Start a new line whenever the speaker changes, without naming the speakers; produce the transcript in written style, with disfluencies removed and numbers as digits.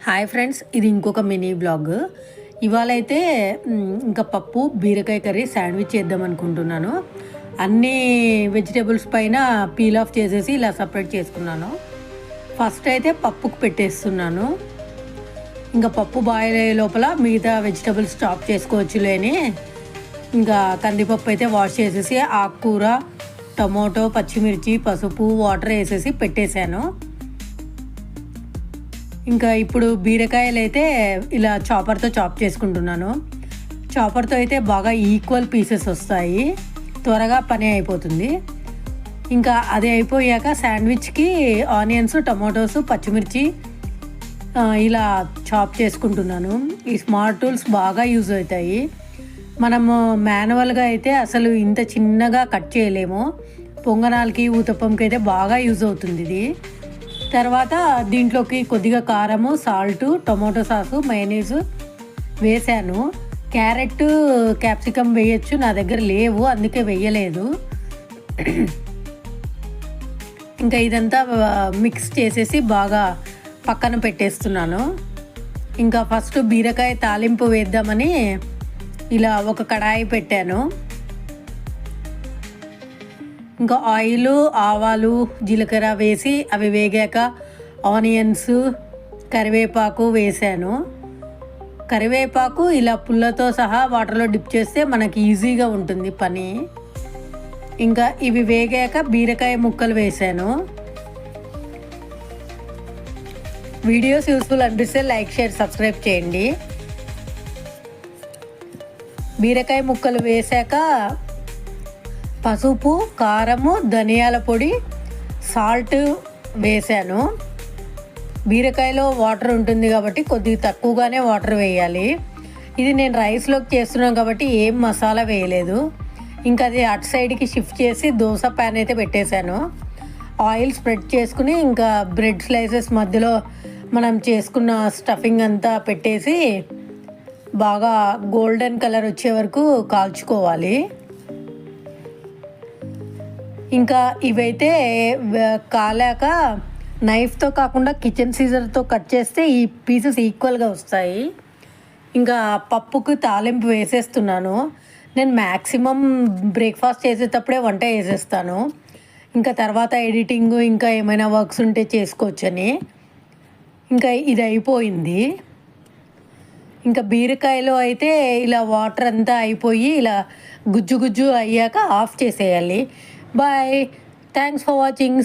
Hi friends, ఇది ఇంకొక mini blog. ఇవాళ అయితే ఇంకా పప్పు బీరకాయ కర్రీ శాండ్విచ్ చేద్దాం అనుకుంటున్నాను. అన్ని వెజిటేబుల్స్ పైన పీల్ ఆఫ్ చేసేసి ఇలా సపరేట్ చేసుకున్నాను. ఫస్ట్ అయితే పప్పుకు పెట్టేస్తున్నాను. ఇంకా పప్పు బాయిల్ అయ్యే లోపల మిగతా వెజిటేబుల్స్ చాప్ చేసుకోవచ్చులేని ఇంకా కందిపప్పు అయితే వాష్ చేసేసి ఆకుకూర, టమోటో, పచ్చిమిర్చి, పసుపు, వాటర్ వేసేసి పెట్టేశాను. ఇంకా ఇప్పుడు బీరకాయలు అయితే ఇలా చాపర్తో చాప్ చేసుకుంటున్నాను. చాపర్తో అయితే బాగా ఈక్వల్ పీసెస్ వస్తాయి, త్వరగా పని అయిపోతుంది. ఇంకా అది అయిపోయాక శాండ్విచ్కి ఆనియన్స్, టమాటోస్, పచ్చిమిర్చి ఇలా చాప్ చేసుకుంటున్నాను. ఈ స్మార్ట్ టూల్స్ బాగా యూజ్ అవుతాయి. మనము మాన్యువల్గా అయితే అసలు ఇంత చిన్నగా కట్ చేయలేము. పొంగనాలకి, ఊతప్పంకి అయితే బాగా యూజ్ అవుతుంది ఇది. తర్వాత దీంట్లోకి కొద్దిగా కారము, సాల్టు, టొమాటో సాసు, మయోనీస్ వేసాను. క్యారెట్, క్యాప్సికమ్ వేయచ్చు, నా దగ్గర లేవు అందుకే వేయలేదు. ఇంకా ఇదంతా మిక్స్ చేసేసి బాగా పక్కన పెట్టేస్తున్నాను. ఇంకా ఫస్ట్ బీరకాయ తాలింపు వేద్దామని ఇలా ఒక కడాయి పెట్టాను. ఇంకా ఆయిల్, ఆవాలు, జీలకర్ర వేసి అవి వేగాక ఆనియన్స్, కరివేపాకు వేసాను. కరివేపాకు ఇలా పుల్లతో సహా వాటర్లో డిప్ చేస్తే మనకి ఈజీగా ఉంటుంది పని. ఇంకా ఇవి వేగాక బీరకాయ ముక్కలు వేసాను. వీడియోస్ యూస్ఫుల్ అనిపిస్తే లైక్, షేర్, సబ్స్క్రైబ్ చేయండి. బీరకాయ ముక్కలు వేసాక పసుపు, కారము, ధనియాల పొడి, సాల్ట్ వేసాను. బీరకాయలో వాటర్ ఉంటుంది కాబట్టి కొద్దిగా తక్కువగానే వాటర్ వేయాలి. ఇది నేను రైస్లోకి చేస్తున్నాను కాబట్టి ఏం మసాలా వేయలేదు. ఇంకా అది అటు సైడ్కి షిఫ్ట్ చేసి దోశ ప్యాన్ అయితే పెట్టేశాను. ఆయిల్ స్ప్రెడ్ చేసుకుని ఇంకా బ్రెడ్ స్లైసెస్ మధ్యలో మనం చేసుకున్న స్టఫింగ్ అంతా పెట్టేసి బాగా గోల్డెన్ కలర్ వచ్చే వరకు కాల్చుకోవాలి. ఇంకా ఇవైతే కాలాక నైఫ్తో కాకుండా కిచెన్ సీజర్తో కట్ చేస్తే ఈ పీసెస్ ఈక్వల్గా వస్తాయి. ఇంకా పప్పుకు తాలింపు వేసేస్తున్నాను. నేను మ్యాక్సిమం బ్రేక్ఫాస్ట్ చేసేటప్పుడే వంట వేసేస్తాను. ఇంకా తర్వాత ఎడిటింగ్ ఇంకా ఏమైనా వర్క్స్ ఉంటే చేసుకోవచ్చని. ఇంకా ఇది అయిపోయింది. ఇంకా బీరకాయలో అయితే ఇలా వాటర్ అంతా అయిపోయి ఇలా గుజ్జు గుజ్జు అయ్యాక ఆఫ్ చేసేయాలి. Bye. Thanks for watching.